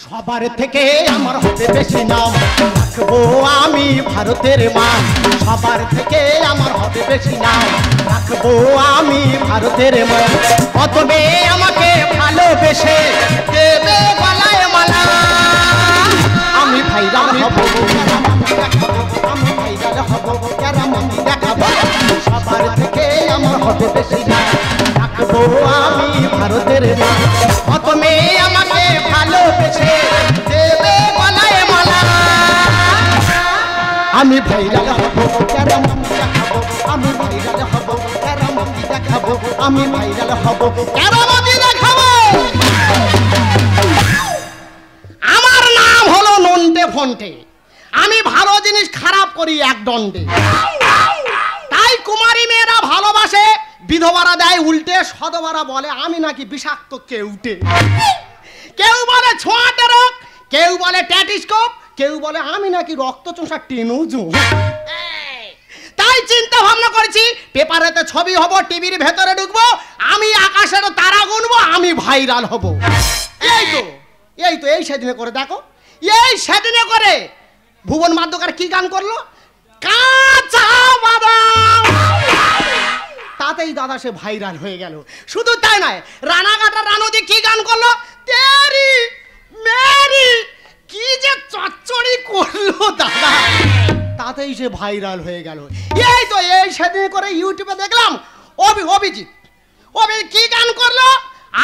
সবার থেকে আমার হবে বেশি নাম, রাখবো আমি ভারতের মান। সবার থেকে আমার হবে বেশি নাম, রাখবো আমি ভারতের মান। কত মেয়ে আমাকে ভালোবেসে দেবে গলায় মালা, আমি ভাইরাল হব, আমি ভাইরাল হব, কেরামতি দেখাবো। সবার থেকে আমার হবে বেশি নাম, রাখবো আমি ভারতের মান। কত মেয়ে আমাকে ভালোবেসে দেবে গলায় মালা, আমি ভাইরাল হব, কেরামতি দেখাবো। আমি ভাইরাল হব, কেরামতি দেখাবো। আমি ভাইরাল হব, কেরামতি দেখাবো। আমার নাম হলো নন্টে ফন্টে, আমি ভালো জিনিস খারাপ করি এক দণ্ডে। তাই কুমারী মেয়েরা ভালোবাসে, বিধবারা দেয় উল্টে, সধবারা বলে আমি নাকি বিষাক্ত কেউটে। কেউ বলে ছোঁয়াটে রোগ, কেউ বলে ট্যাটিস্কোপ, কেউ বলে আমি নাকি রক্তচোষা টেনুজু। তাই চিন্তা ভাবনা করেছি পেপারেতে ছবি হব, টিভির ভেতরে ঢুকবো, আমি আকাশের তারা গুনবো, আমি ভাইরাল হব। এই তো এই সেদিনে করে দেখো, এই সেদিনে করে ভুবন মাধ্যকার কি গান করলো, কাঁচা বাদাম, তাতেই দাদা সে ভাইরাল হয়ে গেল। শুধু তাই নয়, রানাঘাটা রানুদি কি গান করলো, তেরি মেরি, কি যে চচ্চড়ি করলো দাদা, তাতেই সে ভাইরাল হয়ে গেল। এই তো এই সেদিন করে ইউটিউবে দেখলাম অভিজিৎ কি গান করলো,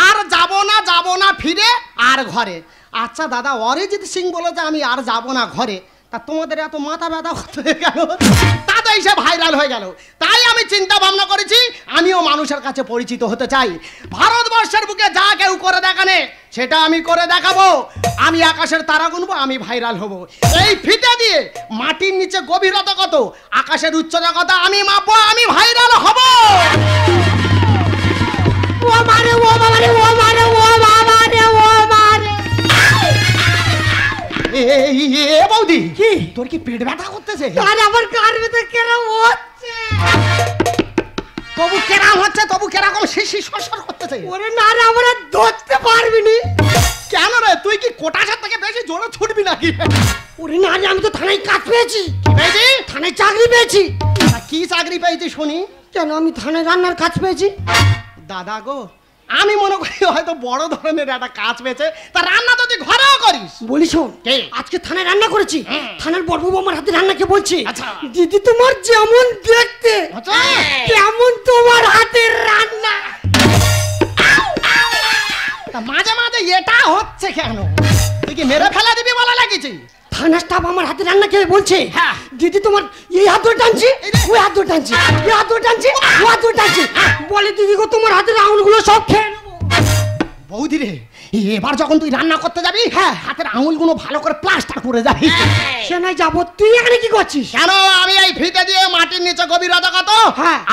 আর যাব না ফিরে আর ঘরে। আচ্ছা দাদা, অরিজিৎ সিং বলেছে আমি আর যাব না ঘরে, তা তোমাদের এত মাথা ব্যথা হয়ে গেল, তাতেই সে ভাইরাল হয়ে গেল। তাই আমি চিন্তা ভাবনা করেছি আমিও মানুষের কাছে পরিচিত হতে চাই। ভারতবর্ষের বুকে যা কেউ করে দেখানে সেটা আমি করে দেখাবো। আমি আকাশের তারা গুনবো, আমি ভাইরাল হব। এই ফিতে দিয়ে মাটির নিচে গভীরতা কত, আকাশের উচ্চতা কত আমি মাপবো, আমি ভাইরাল হব। ও মারে ও মারে ও মারে ও মারে ও মারে। এ বৌদি, কি তোর কি পেট ব্যথা করতেছে? আরে আমার কার ব্যথা কেন হচ্ছে? তবু কেরাম হচ্ছে, তবু কেরকম শিশি সরসর করতেছে? ওরে না রে, আমরা ধরতে পারবি নি। কেন রে, তুই কি কোটাশার থেকে বেশি জোরে ছুটবি নাকি? ওরে না রে, আমি তো থানায় কাজ পেয়েছি। কি পেয়েছি? থানায় চাকরি পেয়েছি। কি চাকরি পেয়েছি শুনি? কেন, আমি থানায় রান্নার কাজ পেয়েছি। দাদা গো, আমি মনে করি হয়তো বড় ধরনের একটা কাজ পেয়েছে, তা রান্না তো তুই ঘরেও করিস। বলি শোন, আজকে থানায় রান্না করেছি, থানার বড়বাবু আমার হাতে রান্নাকে বলছে, দিদি তোমার যেমন দেখতে তেমন তোমার হাতের রান্না। তা মাঝে মাঝে এটা হচ্ছে কেন? তুই কি মেরে ফেলা দিবি বলা লাগিয়েছি? থানা স্টাফ আমার হাতে রান্না খেয়ে বলছে, দিদি তোমার এই হাত ধরে টানছি, ওই হাত ধরে টানছি, এই হাত ধরে টানছি, ওই হাত ধরে টানছি, বলে দিদি গো তোমার হাতের আঙুলগুলো সব খেয়ে নেবো। বৌদি রে, এবার যখন তুই রান্না করতে যাবি, হাতের আঙুলগুলো ভালো করে প্লাস্টার করে যাবি। সে নাই যাবো, তুই এখানে কি করছিস? কেন, আমি এই ফিতে দিয়ে মাটির নিচে গভীরতা কত,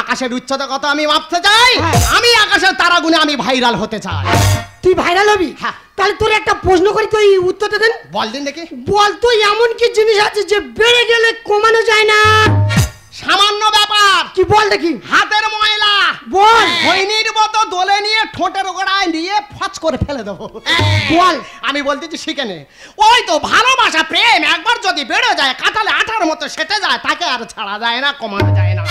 আকাশের উচ্চতা কত আমি মাপতে চাই। আমি আকাশের তারা গুনে আমি ভাইরাল হতে চাই। তুই ভাইরাল হবি? তাহলে তোর একটা প্রশ্ন করি, তুই উত্তরটা দেন। বল দিন দেখি। বল তো, এমন কি জিনিস আছে যে বেড়ে গেলে কমানো যায় না? সামান্য ব্যাপার। কি বল দেখি। হাতের ময়লা। বল। খৈনির মতো দলে নিয়ে ঠোঁটের গোড়ায় নিয়ে ফচ করে ফেলে দেবো। বল। আমি বলতেছি শিখে নে। ওই তো ভালোবাসা প্রেম একবার যদি বেড়ে যায়, কাঁঠালে আঠার মতো সেটে যায়, তাকে আর ছাড়া যায় না, কমানো যায় না।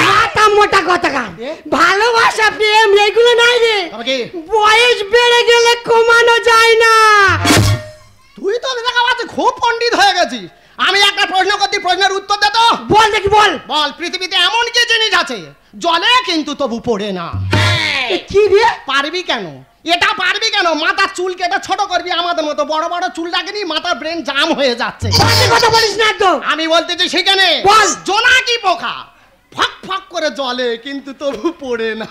মাথা মোটা কথা গান, ভালোবাসা প্রেম এইগুলো নাই রে, বয়স বেড়ে গেলে কমানো যায় না। তুই তো দেখা পাচ্ছি খুব পণ্ডিত হয়ে গেছিস। আমি একটা প্রশ্ন করছি, প্রশ্নের উত্তর দে তো। বল দেখি, বল। বল, পৃথিবীতে এমন কি জিনিস আছে জলে কিন্তু তবু পড়ে না? কি রে? পারবি কেন এটা, পারবি কেন? মাথার চুল কেটে ছোট করবি, আমাদের মতো বড় বড় চুল রাখেনি, মাথার ব্রেন জাম হয়ে যাচ্ছে। কথা বলিস না একদম। আমি বলতেছি সেখানে বল। জোনাকি পোকা ফাক ফাক করে জলে কিন্তু তবু পড়ে না।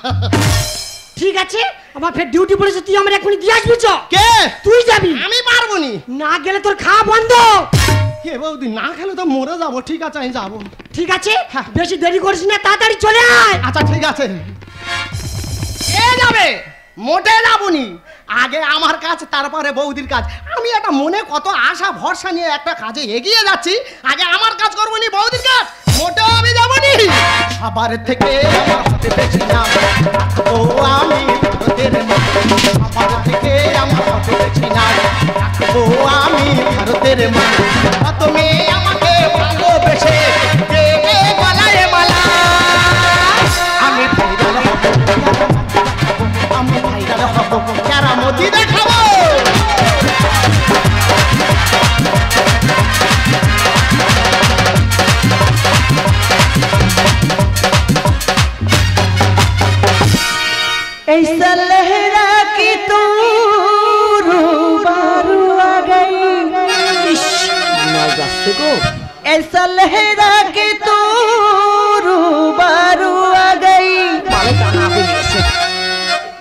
ঠিক আছে, আমার ফের ডিউটি পড়েছে, তুই আমার এখনই দিয়ে আসবি। চ। কে? তুই যাবি। আমি পারবো নি। না গেলে তোর খাওয়া বন্ধ। হে বৌদি, না খেলে তো মরে যাবো। ঠিক আছে, আমি যাবো। ঠিক আছে, বেশি দেরি করিস না, তাড়াতাড়ি চলে আয়। আচ্ছা ঠিক আছে। এ যাবে, মোটে যাবনি। আগে আমার কাজ, তারপরে বৌদির কাজ। আমি একটা মনে কত আশা ভরসা নিয়ে একটা কাজে এগিয়ে যাচ্ছি, আগে আমার কাজ করবো নি, বৌদির কাজ মোটেও আমি যাবনি। সবার থেকে আমার হাতে বেশি নাম, ও আমি ভারতের মান। সবার থেকে আমার হাতে বেশি নাম, ও মনের মালা কত মেয়ে আমাকে ভালোবেসে দেবে গলায় মালা আমি ভাইরাল হব আমি ভাইরাল হব কেরামতি দেখাবো ऐसा लहरा कि तू रूबरू आ गई ऐसा लहरा कि तू रूबरू आ गई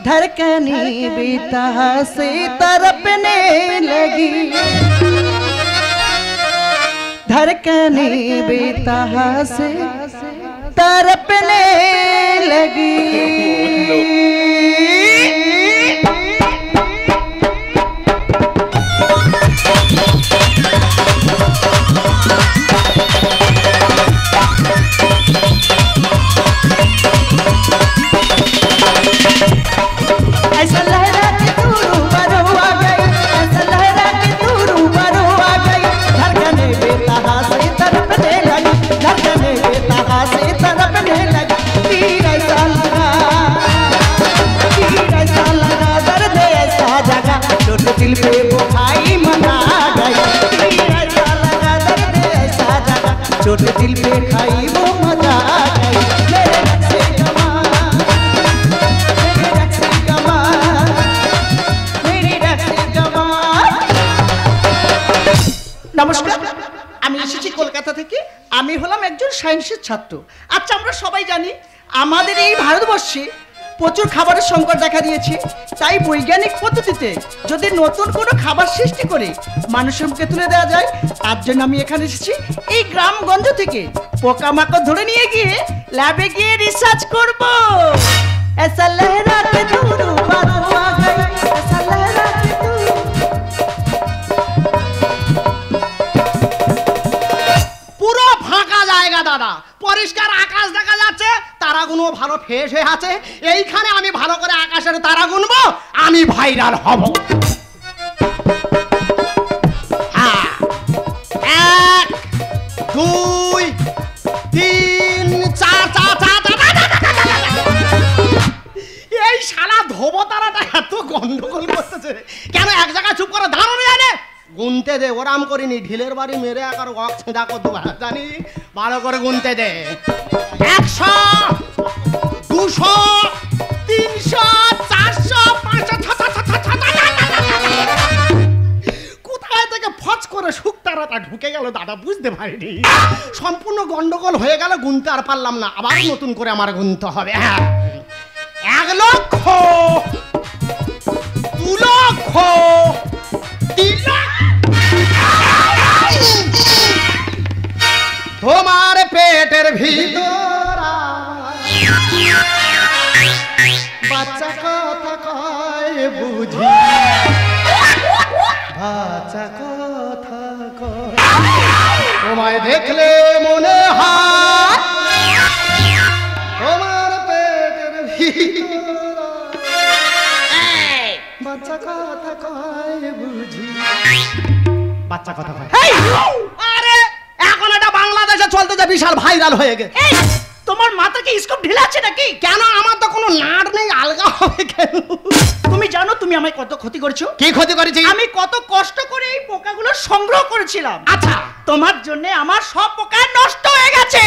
धड़कने बेता से तड़पने लगी धड़कने बेता से तड़पने लगी ऐसा लहरा कि तू रूबरू आ गई ऐसा लहरा कि तू रूबरू आ गई धड़कने बेतहा से तड़पने लगी धड़कने बेतहा से तड़पने लगी तीर ऐसा लगा दर्द ऐसा जगा चोट दिल पे वो खाई मना गई तीर ऐसा लगा दर्द ऐसा जगा चोट दिल पे खाई वो मजा गई मेरे रंग से নমস্কার আমি এসেছি কলকাতা থেকে আমি হলাম একজন সায়েন্সের ছাত্র আচ্ছা আমরা সবাই জানি আমাদের এই ভারতবর্ষে প্রচুর খাবারের সংকট দেখা দিয়েছে তাই বৈজ্ঞানিক পদ্ধতিতে যদি নতুন কোনো খাবার সৃষ্টি করে মানুষের মুখে তুলে দেওয়া যায় তার জন্য আমি এখানে এসেছি এই গ্রামগঞ্জ থেকে পোকামাকড় ধরে নিয়ে গিয়ে ল্যাবে গিয়ে রিসার্চ করব ऐसा लहरा के तू रूबरू आ गई ऐसा लहरा के तू পুরো ফাঁকা জায়গা দাদা পরিষ্কার আকাশ দেখা যাচ্ছে তারাগুলো ভালো ফ্রেশ হয়ে আছে এইখানে আমি ভালো করে আকাশের তারা গুনবো আমি ভাইরাল হব হ্যাঁ 1 2 3 4 এই শালা ধোবো তারাটা এত গন্ডগোল করতেছে কেন এক জায়গায় চুপ করে দাঁড়ানো জানে গুনতে দে ওরাম করিনি ঢিলের বাড়ি মেরে একার ওয়াক ছেঁদা করতে জানি ভালো করে গুনতে দে 100 200 300 400 500 কোথায় থেকে ফচ করে শুকতারাটা ঢুকে গেল দাদা বুঝতে পারিনি সম্পূর্ণ গন্ডগোল হয়ে গেল গুনতে আর পারলাম না আবার নতুন করে আমার গুনতে হবে 1 লক্ষ 2 লক্ষ 3 লক্ষ তোমার পেটের ভিতর বাচ্চা কথা কয় বুঝি বাচ্চা কথা কয় তোমায় দেখলে মনে হয় তোমার পেটের ভিতর বাচ্চা কথা কয় বুঝি বাচ্চা কথা কয় আরে এখন এটা বাংলাদেশে চলতেছে বিশাল ভাইরাল হয়ে গেছে তোমার মাথা কি স্কোপ ঢিলা আছে নাকি কেন আমার তো কোনো নাট নেই আলগা হবে কেন তুমি জানো তুমি আমায় কত ক্ষতি করেছো কি ক্ষতি করেছি আমি কত কষ্ট করে এই পোকাগুলো সংগ্রহ করেছিলাম আচ্ছা তোমার জন্য আমার সব পোকা নষ্ট হয়ে গেছে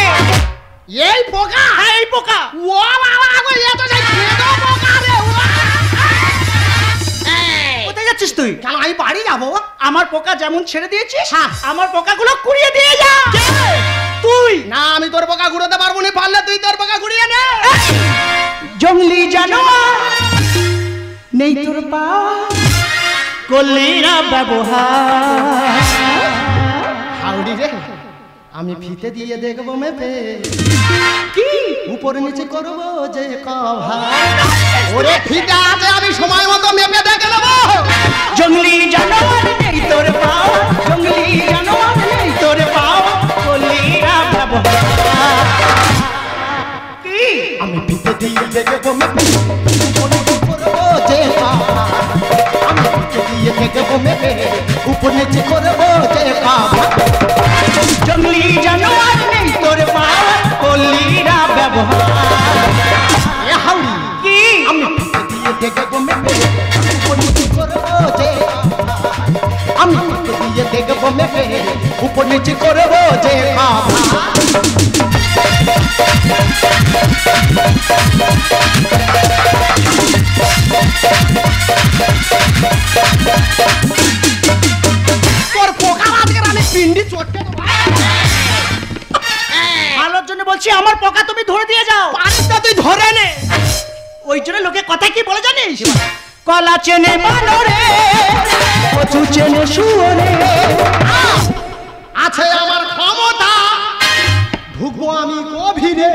এই পোকা হ্যাঁ এই পোকা ও বাবা গো এ তো সেই খেদো পোকা রে কোথায় যাচ্ছিস তুই কেন আমি বাড়ি যাবো আমার পোকা যেমন ছেড়ে দিয়েছিস হ্যাঁ। আমার পোকাগুলো কুড়িয়ে দিয়ে যা তুই না আমি তোর পোকা ঘুরাতে পারবো না পারলে তুই তোর পোকা ঘুরিয়ে নে জঙ্গলি জানোয়ার নেই তোর পা করলি না ব্যবহার হাউডি রে আমি ফিতে দিয়ে দেখবো মেপে কি উপর নিচে করবো যে কভা ওরে ফিতে আছে আমি সময় মতো মেপে দেখে নেবো জঙ্গলি জানোয়ার নেই তোর পা জঙ্গলি জানোয়ার নেই তোর পা করলি না ব্যবহার কি আমি ফিতে দিয়ে দেখবো মেপে উপর নিচে করবো যে কভা আমি ফিতে দিয়ে দেখবো মেপে উপর নিচে করবো যে খাবো। জঙ্গলি জানোয়ার নেই তোর পাওয়ার, করলিরা ব্যবহার। এ হাউড়ি কি আমি ফেটে দিয়ে দেখবো মেপে, উপর নিচে করবো যে খাবো। আমি ফেটে দিয়ে দেখবো মেপে, উপর নিচে করবো যে খাবো। তোর পোকা আজকের আমি পিন্ডি চটকে দেবো। ভালোর জন্য বলছি, আমার পোকা তুমি ধরে দিয়ে যাও। পানিটা তুই ধরে নে। ওই জন্য লোকে কথা কি বলে জানিস? কলা চেনে বানরে, কচু চেনে শুয়োরে। আছে আমার ক্ষমতা, ঢুকবো আমি গভীরে।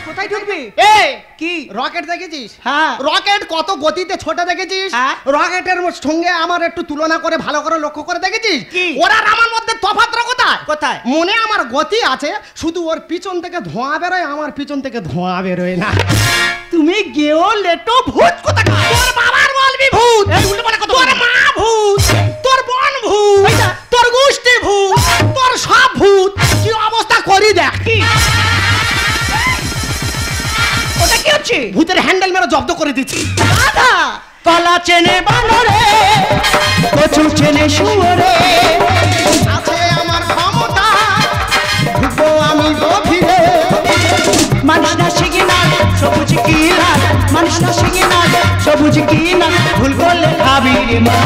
কোথায় ঢুকবি? এ কি রকেট দেখেছিস? হ্যাঁ। রকেট কত গতিতে ছোটে দেখেছিস? হ্যাঁ। রকেটের সঙ্গে আমার একটু তুলনা করে ভালো করে লক্ষ্য করে দেখেছিস? কি? ওরা আর আমার মধ্যে তফাৎটা কোথায়? কোথায়? মনে আমার গতি আছে, শুধু ওর পিছন থেকে ধোঁয়া বেরোয়, আমার পিছন থেকে ধোঁয়া বেরোয় না। তুমি গেও লেটো ভূত কোথাকার? তোর বাবার বলবি ভূত, এই উল্টো পাল্টা কথা তোর বলবি। মা ভূত, তোর বোন ভূত, এইটা। তোর গোষ্ঠী ভূত, তোর সব ভূত। কি অবস্থা করি দেখ। কি ওটা কি হচ্ছে? ভূতের হ্যান্ডেল মেরে জব্দ করে দিচ্ছি। দাদা কলা চেনে বানরে, কচু চেনে শুয়োরে। আছে আমার ক্ষমতা, ঢুকবো আমি গভীরে। মানুষ না শিখি না সবুজ কি না, মানুষ না শিখি না সবুজ কি না, ভুল করলে খাবি রে মা।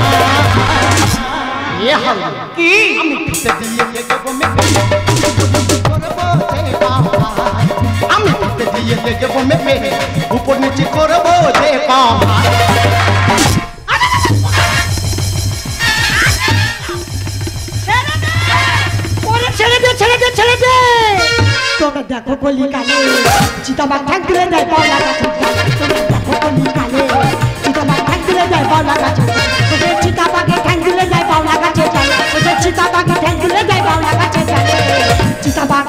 এ হাল্লা কি আমি ফিতে দিয়ে দেখবো মেপে, করবো যে বাবা। আমি ফিতে দিয়ে দেখবো মেপে, উপর নিচে করবো যে বাবা। ওরে ছেড়ে দে, ছেড়ে দে, ছেড়ে দে। তোমরা দেখো কলিকালে চিতাবাঘ ঠ্যাং তুলে দেয় পাওলা গাছে। তোমরা দেখো কলিকালে চিতাবাঘ ঠ্যাং তুলে দেয় পাওলা গাছে। ওদের চিতাবাঘে ঠ্যাং তুলে দেয় পাওলা গাছে চলে। ওদের চিতাবাঘে ঠ্যাং তুলে দেয় পাওলা গাছে চলে। চিতাবাঘ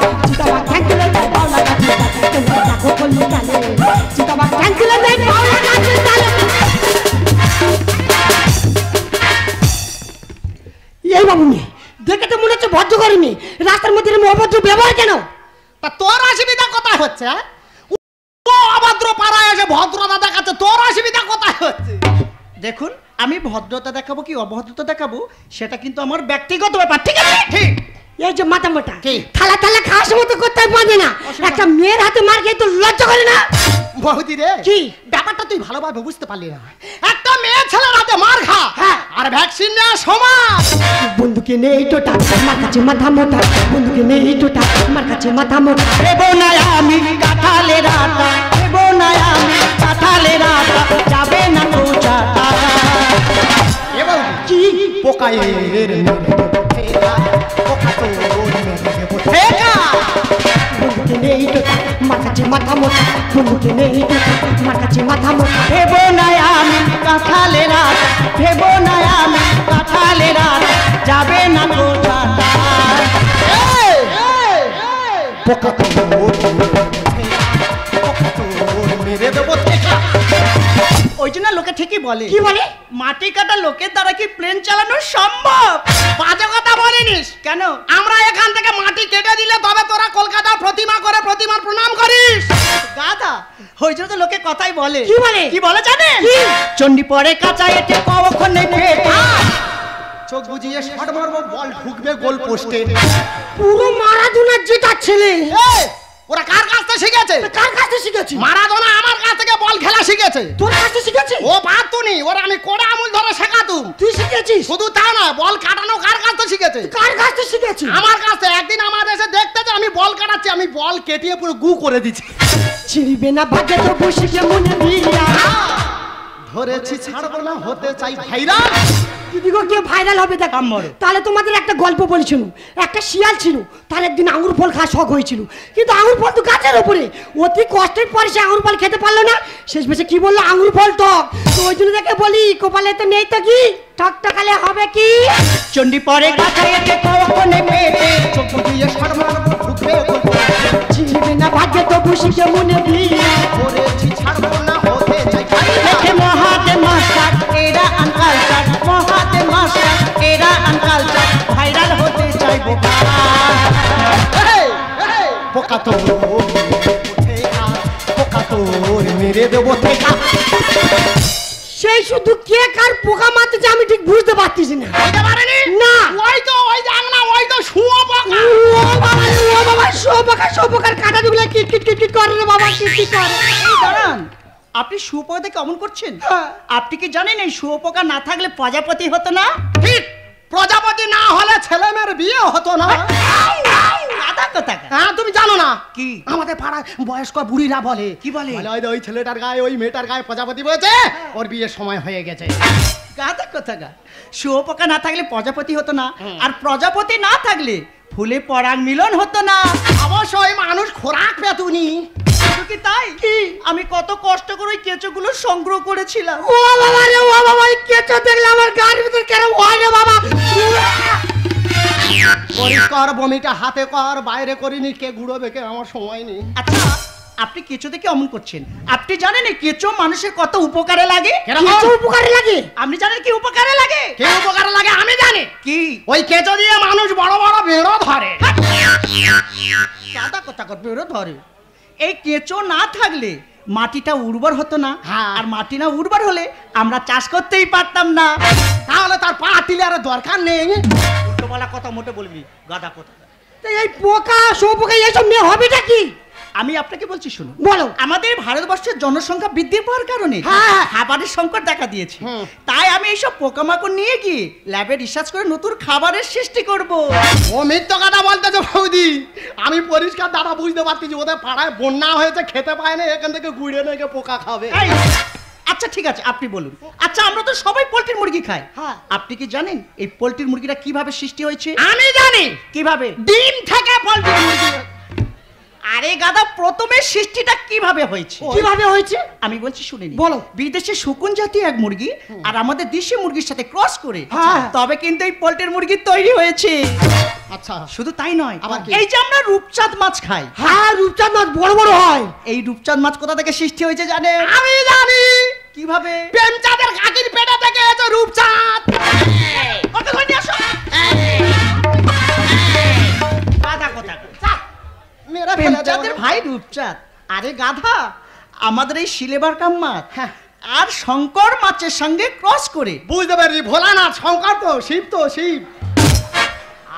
ঠ্যাং তুলে দেয় পাওলা গাছে চলে। তোমরা দেখো কলিকালে চিতাবাঘ ঠ্যাং তুলে দেয় পাওলা গাছে চলে। এই বাবু মেয়ে, দেখে তো মনে হচ্ছে ভদ্র করেনি। রাস্তার মধ্যে এরকম অভদ্র ব্যবহার কেন? তা তোর অসুবিধা কোথায় হচ্ছে? হ্যাঁ? ও অভদ্র পাড়ায় এসে ভদ্রতা দেখাচ্ছে, তোর অসুবিধা কোথায় হচ্ছে? দেখুন, আমি ভদ্রতা দেখাবো কি অভদ্রতা দেখাবো সেটা কিন্তু আমার ব্যক্তিগত ব্যাপার, ঠিক আছে? ঠিক। এই যে মাথা মোটা কি? থালা থালা খাওয়ার সময় তো করতে পারে না। একটা মেয়ের হাতে মার খেয়ে তো লজ্জা করে না? বহুদি রে, কি? ব্যাপারটা তুই ভালোভাবে বুঝতে পারলি না। একটা মেয়ে ছেলের হাতে মার খা, হ্যাঁ, আর ভ্যাকসিন নেওয়া সমান। বন্ধুকে নেই টোটা, আমার কাছে মাথা মোটা। বন্ধুকে নেই টোটা, আমার কাছে মাথা মোটা। দেবো না আমি কাঁঠালের আটা, দেবো না আমি কাঁঠালের আটা, যাবে না তো চাটা। এবং কি? পোকায়ের মেরে দেবো ঠেকা, পোকা তোর মেরে দেবো ঠেকা। বন্ধুকে নেই টোটা, আমার কাছে মাথা মোটা। বন্ধুকে নেই টোটা, আমার কাছে মাথা মোটা। দেবো না আমি কাঁঠালের আটা, দেবো না আমি কাঁঠালের আটা, যাবে না তো চাটা। এই, পোকা তোর পোকা তোর মেরে দেবো ঠেকা। ওই জন্য লোকে ঠিকই বলে, কি বলে? মাটি কাটা লোকের দ্বারা কি প্লেন চালানো সম্ভব? বাজে কথা বলিনিস। কেন? আমরা এখান থেকে মাটি কেটে দিলে তবে তোরা কলকাতার প্রতিমা করে প্রতিমার প্রণাম করিস। গাধা, ওই জন্য তো লোকে কথাই বলে। কি বলে? কি বলে জানেন? কি? চণ্ডী পরে কাঁচা এটে কখন নেই পেটে। চোখ বুঝিয়ে শট মারবো, বল ঢুকবে গোল পোস্টে। পুরো মারাদোনার যেটা ছেলে। এই, ওরা কার কাছ থেকে শিখেছে? কার কাছে শিখেছি? মারাদোনা আমার কাছ থেকে বল খেলা শিখেছে। তোর কাছে শিখেছি? ও পারতুনি, ওরা আমি কোড়া আমুল ধরে শেখাতুম। তুই শিখেছিস? শুধু তা না, বল কাটানো কার কাছ থেকে শিখেছে? কার কাছে শিখেছি? আমার কাছে। একদিন আমার এসে দেখতে যে আমি বল কাটাচ্ছি, আমি বল কেটিয়ে পুরো গু করে দিচ্ছি। ছিড়বে না ভাগে তো বসিকে মনে দিয়া। ধরেছি ছাড়বো না, হতে চাই ভাইরাল। যদি গো কে ভাইরাল হবে দেখ। তাহলে তোমাদের একটা গল্প বলছিল। একটা শিয়াল ছিল, তার একদিন আঙুর ফল খাওয়া শখ হয়েছিল, কিন্তু আঙুর ফল তো গাছের ওপরে। অতি কষ্টের পরে সে আঙুর ফল খেতে পারলো না। শেষ বেশে কি বললো, আঙুর ফল টক। তো ওই জন্য দেখে বলি, কপালে তো নেই তো কি, টক টকালে হবে কি? চণ্ডী পরে কাঁচা এটে কখন নেই পেটে। চোখ বুঝিয়ে শট মারবো, ঢুকবে গোল পোস্টে। ছিড়বে না ভাগে তো বসিকে মনে দিয়া। ধরেছি ছাড়বো না, হতে চাই ভাইরাল। দেখে মহাদেব মাস্টার এরা আনকালচার, মহাদেব মাস্টার এরা যায় বোকা পোকা তো পোকা তোর মেরে দেবো ঠেকা। সেই শুধু কে কার পোকা মারতেছে আমি ঠিক বুঝতে পারতেছি না। বুঝতে পারেনি? না। ওই তো ওই দেখ না, ওই তো শুয়োপোকা। ও বাবা শুয়োপোকার কাটা দুগুলো কিট কিট কিট কিট করে রে বাবা, কিট কিট করে। এই দাঁড়ান, আপনি শুয়োপোকা দেখে অমন করছেন? আপনি কি জানেন এই শুয়োপোকা না থাকলে প্রজাপতি হতো না? ঠিক, প্রজাপতি না হলে ছেলে মেয়ের বিয়ে হতো না। কাদা কোথাকা। হ্যাঁ, তুমি জানো না কি? আমাদের পাড়ায় বয়স্ক বুড়িরা বলে। কি বলে? ওই ছেলেটার গায়ে ওই মেয়েটার গায়ে প্রজাপতি বলেছে, ওর বিয়ের সময় হয়ে গেছে। কাদা কোথাকা। শুয়োপোকা না থাকলে প্রজাপতি হতো না, আর প্রজাপতি না থাকলে ফুলে পরাগ মিলন হতো না। অবশ্যই মানুষ খোরাক পেতুনি। শুধু কি তাই, আমি কত কষ্ট করে ওই কেঁচোগুলো সংগ্রহ করেছিলাম। ও বাবা রে, ও বাবা, এই কেঁচো দেখলে আমার গায়ের ভিতর কেন হয় রে বাবা। পরিষ্কার বমিটা হাতে কর, বাইরে করিনি, কে গুঁড়ো বেঁকে আমার সময় নেই। আচ্ছা, আপনি কেঁচো দেখে অমন করছেন? আপনি জানেন এই কেঁচো মানুষের কত উপকারে লাগে? কেঁচো উপকারে লাগে? আপনি জানেন কি উপকারে লাগে? কে উপকার লাগে আমি জানি। কি? ওই কেঁচো দিয়ে মানুষ বড় বড় বেড়ো ধরে। কাদা কথা করবে ওরা ধরে। এই কেঁচো না থাকলে মাটিটা উর্বর হতো না, হ্যাঁ। আর মাটি না উর্বর হলে আমরা চাষ করতেই পারতাম না। তাহলে তার পা টিলারের দরকার নেই। উল্টো বলা কথা মোটে বলবি, গাদা কথা। তো এই পোকা শুয়োপোকা এইসব নিয়ে হবেটা কি? আমি আপনাকে বলছি শুনুন। বলো। আমাদের ভারতবর্ষের জনসংখ্যা বৃদ্ধি পাওয়ার কারণে হ্যাঁ। খাবারের সংকট দেখা দিয়েছে। তাই আমি এইসব পোকামাকড় নিয়ে গিয়ে ল্যাবে রিসার্চ করে নতুন খাবারের সৃষ্টি করব। ও মিথ্যা কথা বলতেছে বৌদি। আমি পরিষ্কার দাদা বুঝতে পারতেছি, ওদের পাড়ায় বন্যা হয়েছে, খেতে পায় না, এখান থেকে গুড়িয়ে নিয়ে পোকা খাবে। এই, আচ্ছা ঠিক আছে, আপনি বলুন। আচ্ছা, আমরা তো সবাই পোল্ট্রির মুরগি খাই। হ্যাঁ। আপনি কি জানেন এই পোল্ট্রির মুরগিটা কিভাবে সৃষ্টি হয়েছে? আমি জানি, কিভাবে? ডিম থেকে পোল্ট্রি মুরগি। আরে গাদা, প্রথমে সৃষ্টিটা কিভাবে হয়েছে? কিভাবে হয়েছে আমি বলছি শুনে নিন। বলো। বিদেশে শকুন জাতীয় এক মুরগি আর আমাদের দেশি মুরগির সাথে ক্রস করে হ্যাঁ। তবে কিন্তু এই পোল্ট্রির মুরগি তৈরি হয়েছে। আচ্ছা, শুধু তাই নয়, আবার কি? এই যে আমরা রূপচাঁদ মাছ খাই, হ্যাঁ, রূপচাঁদ মাছ বড় বড় হয়। এই রূপচাঁদ মাছ কোথা থেকে সৃষ্টি হয়েছে জানেন? আমি জানি। কিভাবে? প্রেমচাঁদের কাকির পেটে থেকে এসে রূপচাঁদ। ওকে ধরে নিয়ে আসো। গাধা কথা। মেরা ফেলে প্রেমচাঁদের দেবো। ভাই রূপচাঁদ। আরে গাধা, আমাদের এই সিলেবার কাম মাছ হ্যাঁ। আর শঙ্কর মাছের সঙ্গে ক্রস করে। বুঝতে পারি, ভোলানাথ, শঙ্কর তো শিব, তো শিব।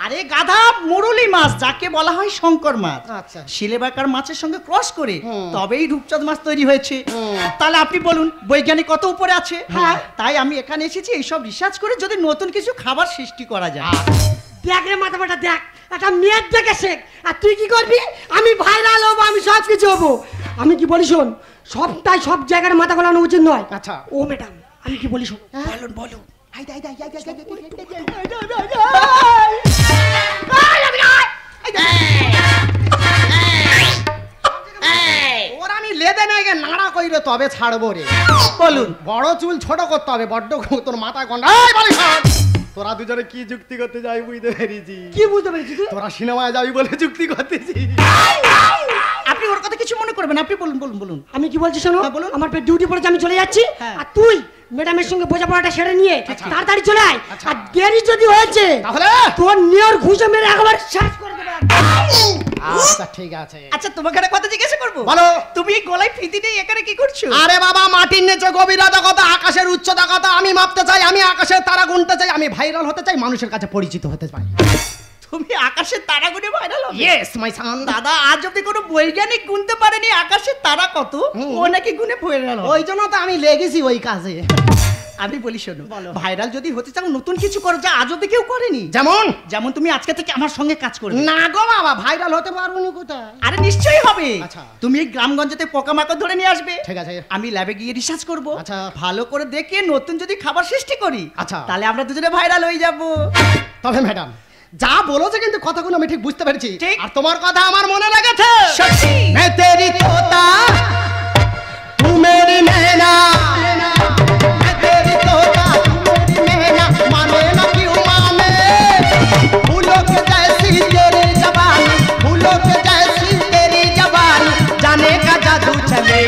আরে গাধা, মুরুলি মাছ যাকে বলা হয় শঙ্কর মাছ, আচ্ছা। সিলেবাকার মাছের সঙ্গে ক্রস করে হুম। তবেই রূপচাঁদ মাছ তৈরি হয়েছে। হুম। তাহলে আপনি বলুন, বৈজ্ঞানিক কত উপরে আছে? হ্যাঁ। তাই আমি এখানে এসেছি এইসব রিসার্চ করে যদি নতুন কিছু খাবার সৃষ্টি করা যায়। দেখ রে মাথা মাথা দেখ, একটা মেয়ের দেখে শেখ। আর তুই কি করবি? আমি ভাইরাল হবো, আমি সব কিছু হবো। আমি কি বলি শোন, সবটাই সব জায়গায় মাথা গলানো উচিত নয়। আচ্ছা। ও ম্যাডাম, আমি কি বলি শোন। বলুন বলুন। ওর আমি লেদে নেগে নাড়া কইরে তবে ছাড়বো রে। বলুন। বড় চুল ছোট করতে হবে, বড্ড তোর মাথা গন্ডা। এই বালি শোন, তোরা দুজনে কি যুক্তি করতে যাই বুঝতে পেরেছি। কি বুঝতে পেরেছি তুই? তোরা সিনেমায় যাবি বলে যুক্তি করতেছি। আপনি ওর কথা কিছু মনে করবেন, আপনি বলুন বলুন বলুন। আমি কি বলছি শোনো, হ্যাঁ, বলুন। আমার পেট ডিউটি পড়েছে, আমি চলে যাচ্ছি। হ্যাঁ। আর তুই ম্যাডামের সঙ্গে বোঝাপড়াটা সেরে নিয়ে তাড়াতাড়ি চলে আয়। আচ্ছা। আর দেরি যদি হয়েছে তাহলে তোর নিয়র ঘুষে মেরে একবার শেষ করে দেবে। আচ্ছা ঠিক আছে। আচ্ছা, তোমাকে একটা কথা জিজ্ঞাসা করবো? বলো। তুমি এই গলায় ফিতি নিয়ে এখানে কি করছো? আরে বাবা, মাটির নিচে গভীরতা কত, আকাশের উচ্চতা কত আমি মাপতে চাই, আমি আকাশের তারা গুনতে চাই, আমি ভাইরাল হতে চাই, মানুষের কাছে পরিচিত হতে চাই। তুমি আকাশের তারা গুনে ভাইরাল হবে? ইয়েস মাই সান। দাদা, আজ অব্দি কোনো বৈজ্ঞানিক গুনতে পারেনি আকাশের তারা কত, ও নাকি গুনে ভাইরাল হবে। ওই জন্য তো আমি লেগেছি ওই কাজে। আমি বলি শোনো, বলো। ভাইরাল যদি হতে চাও নতুন কিছু করো যা আজ অব্দি কেউ করেনি। যেমন? যেমন তুমি আজকে থেকে আমার সঙ্গে কাজ করবে। না গো বাবা, ভাইরাল হতে পারবো না কোথায়। আরে নিশ্চয়ই হবে। আচ্ছা। তুমি এই গ্রামগঞ্জেতে পোকামাকড় ধরে নিয়ে আসবে। ঠিক আছে। আমি ল্যাবে গিয়ে রিসার্চ করব। আচ্ছা। ভালো করে দেখে নতুন যদি খাবার সৃষ্টি করি, আচ্ছা। তাহলে আমরা দুজনে ভাইরাল হয়ে যাব। তবে ম্যাডাম যা বলেছে কিন্তু কথাগুলো আমি ঠিক বুঝতে পেরেছি। ঠিক। আর তোমার কথা আমার মনে লেগেছে। সত্যি। मैं तेरी तोता तू मेरी मैना, मैं तेरी तोता तू मेरी मैना, माने ना क्यों माने, फूलों के जैसी तेरी जबान, फूलों के जैसी तेरी जबान, जाने का जादू चले,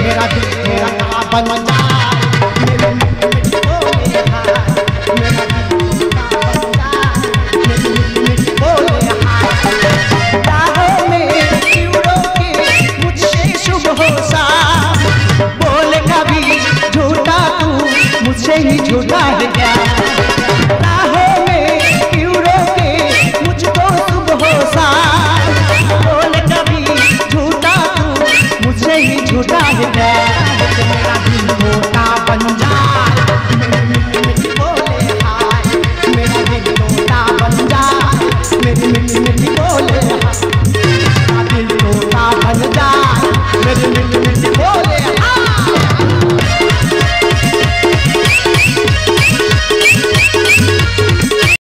मेरा दिल तेरा बन जाए, मेरे मिट्टी को मेरे हाथ, मेरा दिल तेरा बन जाए, मेरे होता है क्या